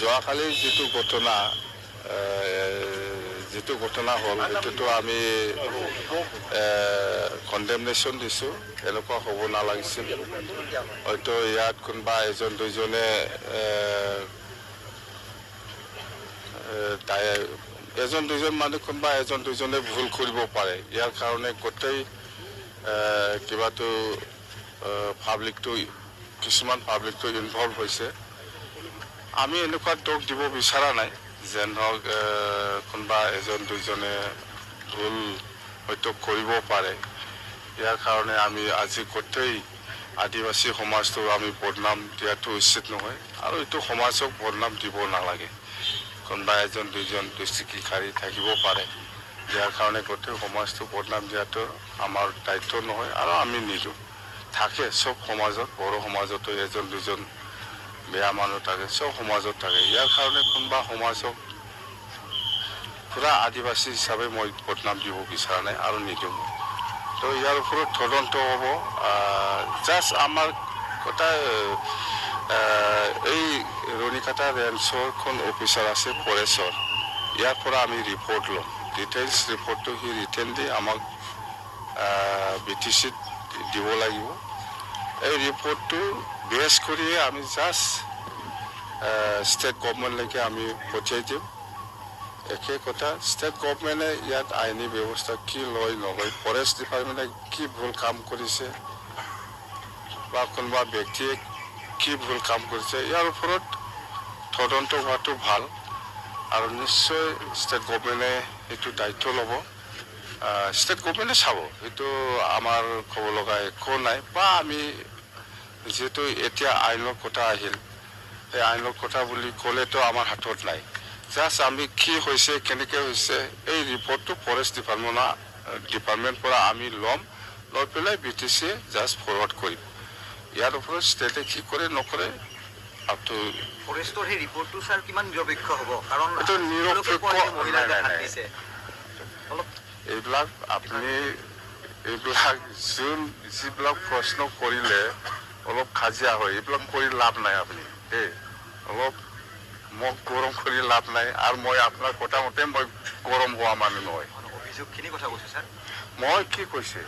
যোৱাকালি যিটো ঘটনা হ'ল সেইটোতো আমি কণ্ডেমনেশ্যন দিছোঁ। এনেকুৱা হ'ব নালাগিছিল। হয়তো ইয়াত কোনোবা এজন দুজনে এজন দুজন মানে কোনোবা এজন দুজনে ভুল কৰিব পাৰে। ইয়াৰ কাৰণে গোটেই কিবাটো কিছুমান পাব্লিকটো ইনভলভ হৈছে। আমি এনেকুৱা দোষ দিব বিচৰা নাই যেন হওক কোনোবা এজন দুজনে ভুল হয়তো কৰিব পাৰে। ইয়াৰ কাৰণে আমি আজি গোটেই আদিবাসী সমাজটো আমি বদনাম দিয়াটো উচিত নহয় আৰু এইটো সমাজক বদনাম দিব নালাগে। কোনোবা এজন দুজন দুষ্কৃতিকাৰী থাকিব পাৰে। ইয়াৰ কাৰণে গোটেই সমাজটো বদনাম দিয়াটো আমাৰ দায়িত্ব নহয় আৰু আমি নিদিওঁ। থাকে চব সমাজত, বড়ো সমাজতো এজন দুজন বেয়া মানুহ থাকে, চব সমাজত থাকে। ইয়াৰ কাৰণে কোনোবা সমাজক পুৰা আদিবাসী হিচাপে মই বদনাম দিব বিচৰা নাই আৰু নিদিওঁ। তো ইয়াৰ ওপৰত তদন্ত হ'ব। জাষ্ট আমাৰ কথা এই ৰণিকাটা ৰেঞ্চৰ কোন অফিচাৰ আছে ফৰেষ্টৰ, ইয়াৰ পৰা আমি ৰিপৰ্ট ল'ম। ডিটেইলছ ৰিপৰ্টটো সি ৰিটেন দি আমাক BTCত দিব লাগিব। এই ৰিপৰ্টটো বেছ কৰিয়ে আমি জাষ্ট ষ্টেট গভৰ্ণমেণ্টলৈকে আমি পঠিয়াই দিম। একে কথা, ষ্টেট গভৰ্ণমেণ্টে ইয়াত আইনী ব্যৱস্থা কি লয় নলয়, ফৰেষ্ট ডিপাৰ্টমেণ্টে কি ভুল কাম কৰিছে বা কোনোবা ব্যক্তিয়ে কি ভুল কাম কৰিছে, ইয়াৰ ওপৰত তদন্ত হোৱাটো ভাল আৰু নিশ্চয় ষ্টেট গভৰ্ণমেণ্টে সেইটো দায়িত্ব ল'ব। ষ্টেট গভৰ্ণমেণ্টে চাব, সেইটো আমাৰ ক'ব লগা একো নাই। বা আমি যিহেতু এতিয়া আইনৰ কথা আহিল, সেই আইনৰ কথা বুলি ক'লেতো আমাৰ হাতত নাই। জাষ্ট আমি কি হৈছে কেনেকৈ হৈছে এই ৰিপৰ্টটো ফৰেষ্ট ডিপাৰ্টমেণ্ট পৰা আমি ল'ম, লৈ পেলাই BTCয়ে জাষ্ট ফৰৱাৰ্ড কৰিম। ইয়াৰ ওপৰত ষ্টেটে কি কৰে নকৰে আপটো ফৰেষ্টৰ সেই ৰিপৰ্টটো ছাৰ কিমান নিৰপেক্ষ হ'ব? কাৰণ এইটো নিৰপেক্ষ অলপ এইবিলাক আপুনি এইবিলাক যিবিলাক প্ৰশ্ন কৰিলে অলপ কাজিয়া হয়, এইবিলাক কৰি লাভ নাই আপুনি দেই। অলপ মোক গৰম কৰি লাভ নাই আৰু মই আপোনাৰ কথা মতে মই গৰম হোৱা মানুহ নহয়। অভিযোগখিনি কথা কৈছে ছাৰ। মই কি কৈছে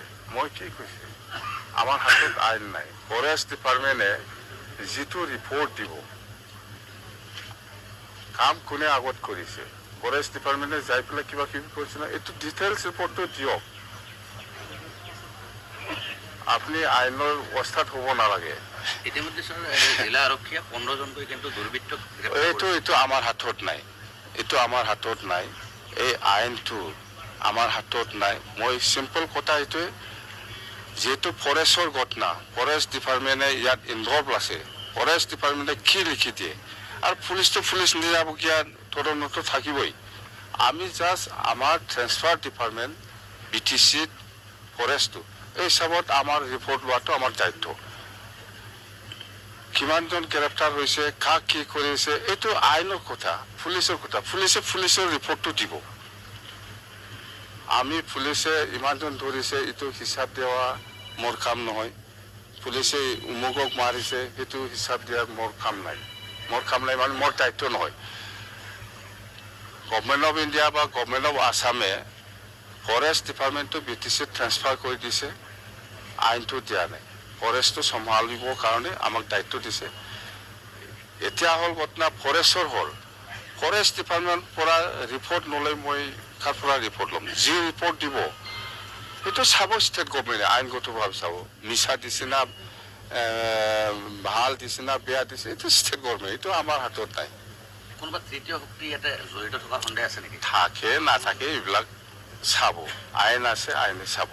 আমাৰ হাতত আইন নাই। ফৰেষ্ট ডিপাৰ্টমেণ্টে যিটো ৰিপৰ্ট দিব, কাম কোনে আগত কৰিছে, ফৰেষ্ট ডিপাৰ্টমেণ্টে যাই পেলাই কিবা কিবি কৰিছে না, এইটো ডিটেইলছ ৰিপৰ্টটো দিয়ক। আপুনি আইনৰ অৱস্থাত হ'ব নালাগে। ইতিমধ্যে স্যাৰ জেলা আৰক্ষীয়ে 15 জনকৈ কিন্তু দুৰ্বৃত্তক এইটো আমাৰ হাতত নাই। এইটো আমাৰ হাতত নাই। এই আইনটো আমাৰ হাতত নাই। মই চিম্পল কথা এইটোৱে, যেহেতু ফৰেষ্টৰ ঘটনা, ফৰেষ্ট ডিপাৰ্টমেণ্টে ইয়াত ইনভলভ আছে, ফৰেষ্ট ডিপাৰ্টমেণ্টে কি লিখি দিয়ে আৰু পুলিচটো পুলিচ নিজাববীয়া তদন্তটো থাকিবই। আমি জাষ্ট আমাৰ ট্ৰেন্সফাৰ ডিপাৰ্টমেণ্ট BTCত ফৰেষ্টটো এই হিচাপত আমাৰ ৰিপৰ্ট লোৱাটো আমাৰ দায়িত্ব। কিমানজন গ্ৰেপ্তাৰ হৈছে, কাক কি কৰিছে, এইটো আইনৰ কথা, পুলিচৰ কথা। পুলিচৰ ৰিপৰ্টটো দিব। আমি পুলিচে ইমানজন ধৰিছে এইটো হিচাপ দিয়া মোৰ কাম নহয়। পুলিচে উমুকক মাৰিছে সেইটো হিচাপ দিয়া মোৰ কাম নাই। মানে মোৰ দায়িত্ব নহয়। গভৰ্ণমেণ্ট অফ ইণ্ডিয়া বা গভৰ্ণমেণ্ট অফ আছামে ফৰেষ্ট ডিপাৰ্টমেণ্টটো BTCত ট্ৰেন্সফাৰ কৰি দিছে, আইনটো দিয়া নাই। ফৰেষ্টটো চম্ভালিবৰ কাৰণে আমাক দায়িত্ব দিছে। এতিয়া হ'ল ঘটনা ফৰেষ্টৰ হ'ল, ফৰেষ্ট ডিপাৰ্টমেণ্ট পৰা ৰিপৰ্ট নলৈ মই কাৰ পৰা ৰিপৰ্ট ল'ম? যি ৰিপৰ্ট দিব সেইটো চাব ষ্টেট গভৰ্ণমেণ্টে, আইনগতভাৱে চাব। মিছা দিছে না ভাল দিছে না বেয়া দিছে, এইটো ষ্টেট গভৰ্ণমেণ্ট, এইটো আমাৰ হাতত নাই। কোনোবা তৃতীয় শক্তি ইয়াতে জড়িত থকা সন্দেহ আছে নেকি? থাকে নাথাকে এইবিলাক চাব, আইন আছে, আইনে চাব।